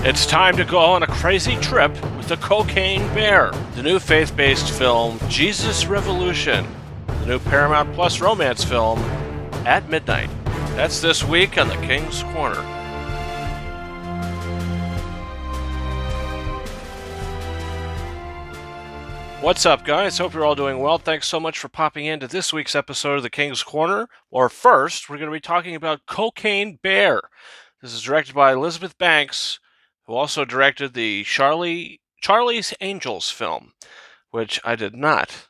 It's time to go on a crazy trip with the Cocaine Bear, the new faith-based film Jesus Revolution, the new Paramount Plus romance film At Midnight. That's this week on the King's Corner. What's up, guys? Hope you're all doing well. Thanks so much for popping into this week's episode of the King's Corner. Or first, we're going to be talking about Cocaine Bear. This is directed by Elizabeth Banks, who also directed the Charlie's Angels film, which I did not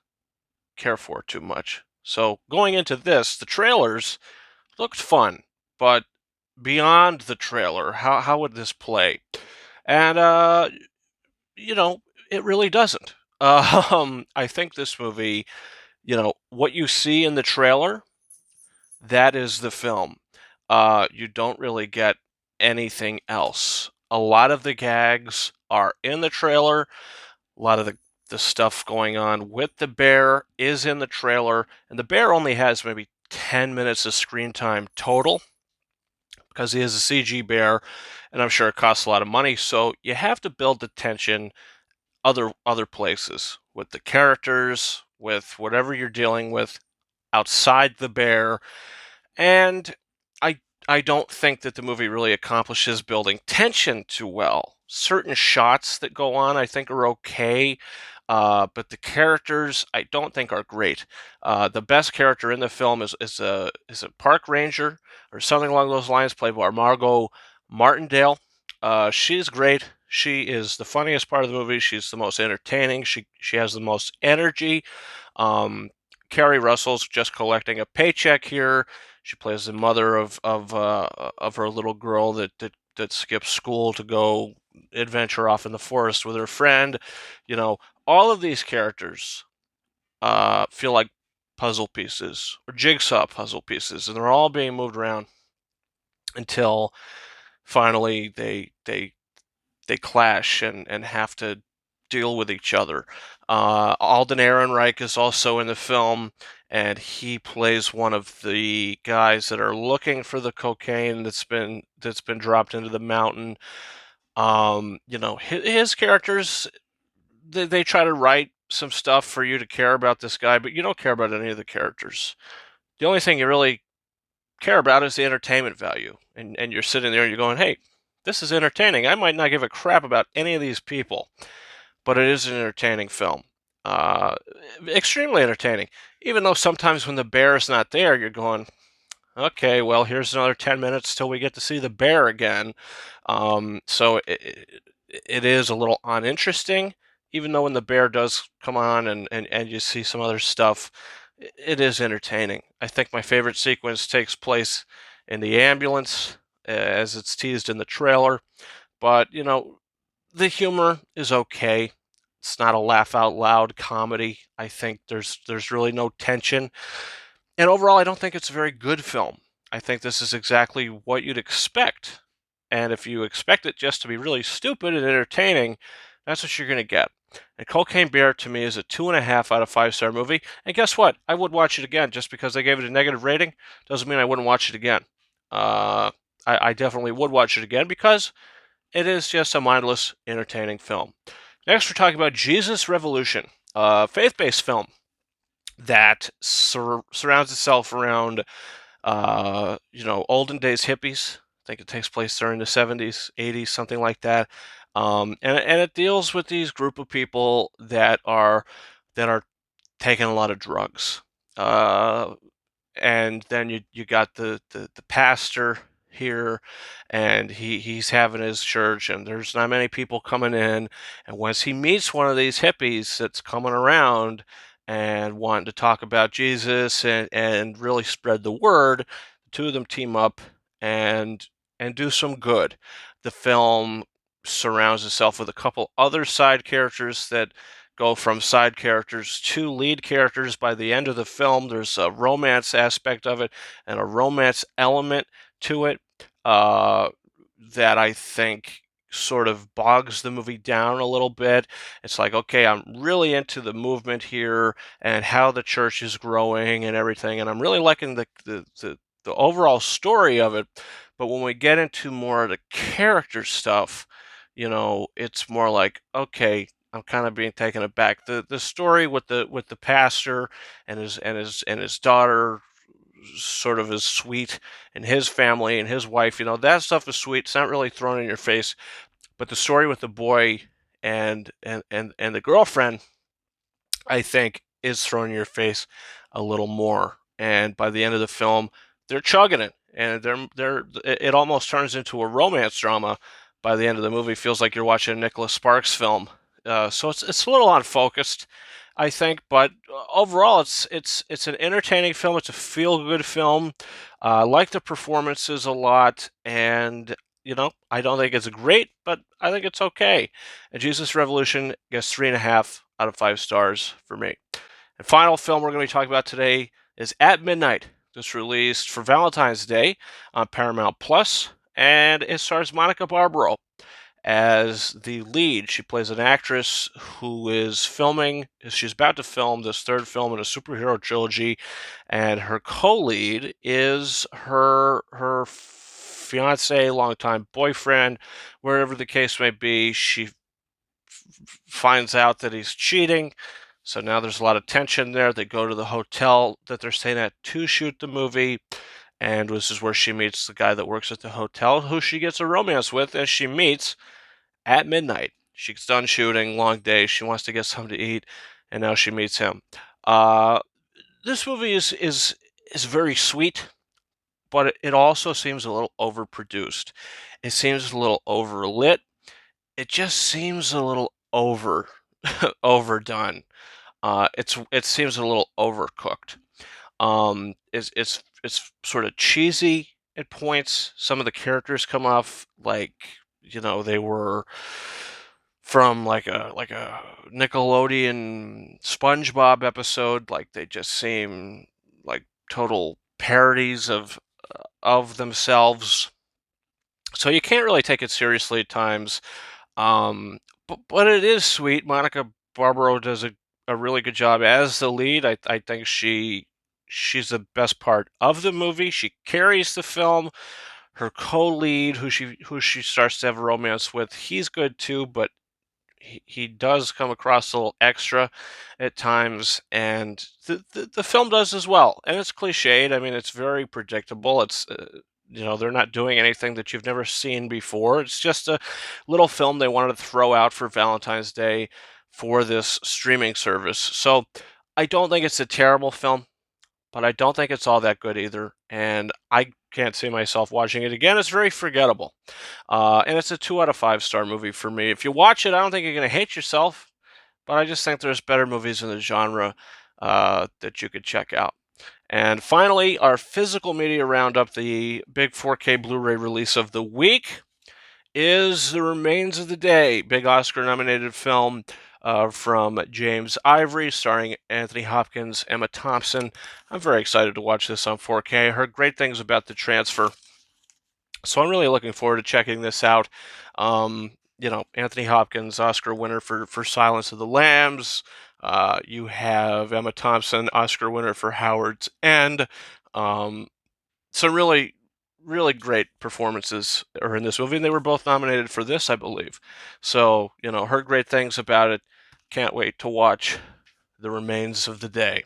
care for too much. So going into this, the trailers looked fun, but beyond the trailer, how would this play? And it really doesn't. I think this movie, what you see in the trailer, that is the film. You don't really get anything else. A lot of the gags are in the trailer. A lot of the stuff going on with the bear is in the trailer. And the bear only has maybe 10 minutes of screen time total because he is a CG bear, and I'm sure it costs a lot of money. So you have to build the tension other places with the characters, with whatever you're dealing with outside the bear. And I don't think that the movie really accomplishes building tension too well. Certain shots that go on, I think, are okay, but the characters I don't think are great. The best character in the film is a park ranger or something along those lines, played by Margot Martindale. She's great. She is the funniest part of the movie. She's the most entertaining. She has the most energy. Carrie Russell's just collecting a paycheck here. She plays the mother of her little girl that skips school to go adventure off in the forest with her friend. All of these characters feel like puzzle pieces or jigsaw puzzle pieces, and they're all being moved around until finally they clash and have to deal with each other. Alden Ehrenreich is also in the film, and he plays one of the guys that are looking for the cocaine that's been dropped into the mountain. His characters, they try to write some stuff for you to care about this guy, but you don't care about any of the characters. The only thing you really care about is the entertainment value, and you're sitting there and you're going, hey, this is entertaining. I might not give a crap about any of these people, but it is an entertaining film. Extremely entertaining. Even though sometimes when the bear is not there, you're going, okay, well, here's another 10 minutes till we get to see the bear again. So it is a little uninteresting, even though when the bear does come on and you see some other stuff, it is entertaining. I think my favorite sequence takes place in the ambulance, as it's teased in the trailer. But, the humor is okay. It's not a laugh out loud comedy. I think there's really no tension. And overall, I don't think it's a very good film. I think this is exactly what you'd expect. And if you expect it just to be really stupid and entertaining, that's what you're going to get. And Cocaine Bear, to me, is a 2.5 out of 5-star movie. And guess what? I would watch it again. Just because they gave it a negative rating doesn't mean I wouldn't watch it again. I definitely would watch it again because it is just a mindless, entertaining film. Next, we're talking about Jesus Revolution, a faith-based film that surrounds itself around, olden days hippies. I think it takes place during the 70s, 80s, something like that. And it deals with these group of people that are taking a lot of drugs. And then you got the pastor here, and he's having his church, and there's not many people coming in. And once he meets one of these hippies that's coming around and wanting to talk about Jesus and really spread the word, the two of them team up and do some good. The film surrounds itself with a couple other side characters that go from side characters to lead characters. By the end of the film, there's a romance aspect of it and a romance element to it that I think sort of bogs the movie down a little bit. It's like, okay, I'm really into the movement here and how the church is growing and everything, and I'm really liking the overall story of it. But when we get into more of the character stuff, it's more like, okay, I'm kind of being taken aback. The story with the pastor and his daughter sort of is sweet, and his family and his wife, that stuff is sweet. It's not really thrown in your face, but the story with the boy and the girlfriend, I think, is thrown in your face a little more. And by the end of the film, they're chugging it, and it almost turns into a romance drama. By the end of the movie, feels like you're watching a Nicholas Sparks film. So it's a little unfocused, I think, but overall, it's an entertaining film. It's a feel good film. I like the performances a lot, and I don't think it's great, but I think it's okay. And Jesus Revolution gets 3.5 out of 5 stars for me. And final film we're going to be talking about today is At Midnight. This released for Valentine's Day on Paramount Plus, and it stars Monica Barbaro as the lead. She plays an actress who is filming. She's about to film this third film in a superhero trilogy, and her co-lead is her fiance, longtime boyfriend, wherever the case may be. She finds out that he's cheating. So now there's a lot of tension there. They go to the hotel that they're staying at to shoot the movie. And this is where she meets the guy that works at the hotel, who she gets a romance with, as she meets at midnight. She's done shooting, long day. She wants to get something to eat, and now she meets him. Uh, this movie is very sweet, but it also seems a little overproduced. It seems a little overlit. It just seems a little overdone. It seems a little overcooked. It's sort of cheesy at points. Some of the characters come off like they were from like a Nickelodeon SpongeBob episode. Like they just seem like total parodies of themselves. So you can't really take it seriously at times. But it is sweet. Monica Barbaro does a really good job as the lead. I think she's the best part of the movie. She carries the film. Her co-lead, who she starts to have a romance with, he's good too, but he does come across a little extra at times, and the film does as well. And it's cliched. I mean, it's very predictable. It's they're not doing anything that you've never seen before. It's just a little film they wanted to throw out for Valentine's Day for this streaming service. So I don't think it's a terrible film, but I don't think it's all that good either. And I can't see myself watching it again. It's very forgettable. And it's a 2 out of 5 star movie for me. If you watch it, I don't think you're going to hate yourself, but I just think there's better movies in the genre that you could check out. And finally, our physical media roundup, the big 4K Blu-ray release of the week, is The Remains of the Day, big Oscar-nominated film from James Ivory, starring Anthony Hopkins, Emma Thompson. I'm very excited to watch this on 4K. I heard great things about the transfer, so I'm really looking forward to checking this out. Anthony Hopkins, Oscar winner for Silence of the Lambs. You have Emma Thompson, Oscar winner for Howard's End. Some really, really great performances are in this movie, and they were both nominated for this, I believe. So, heard great things about it. Can't wait to watch The Remains of the Day.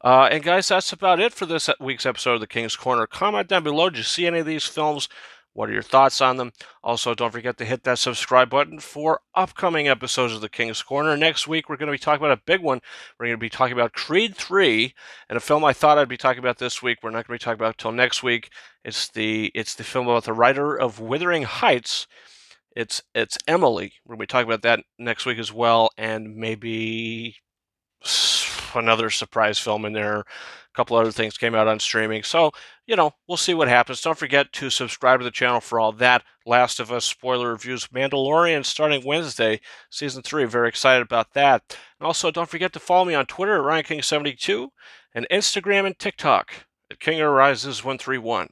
And guys, that's about it for this week's episode of the King's Corner. Comment down below. Did you see any of these films? What are your thoughts on them? Also, don't forget to hit that subscribe button for upcoming episodes of the King's Corner. Next week, we're going to be talking about a big one. We're going to be talking about Creed 3, and a film I thought I'd be talking about this week. We're not going to be talking about until next week. It's the film about the writer of Wuthering Heights. It's Emily. We're going to be talking about that next week as well, and maybe another surprise film in there. A couple other things came out on streaming. So, we'll see what happens. Don't forget to subscribe to the channel for all that. Last of Us spoiler reviews. Mandalorian starting Wednesday, Season 3. Very excited about that. And also, don't forget to follow me on Twitter at RyanKing72 and Instagram and TikTok at KingArises131.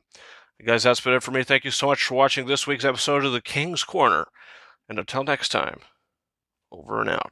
Guys, that's been it for me. Thank you so much for watching this week's episode of The King's Corner. And until next time, over and out.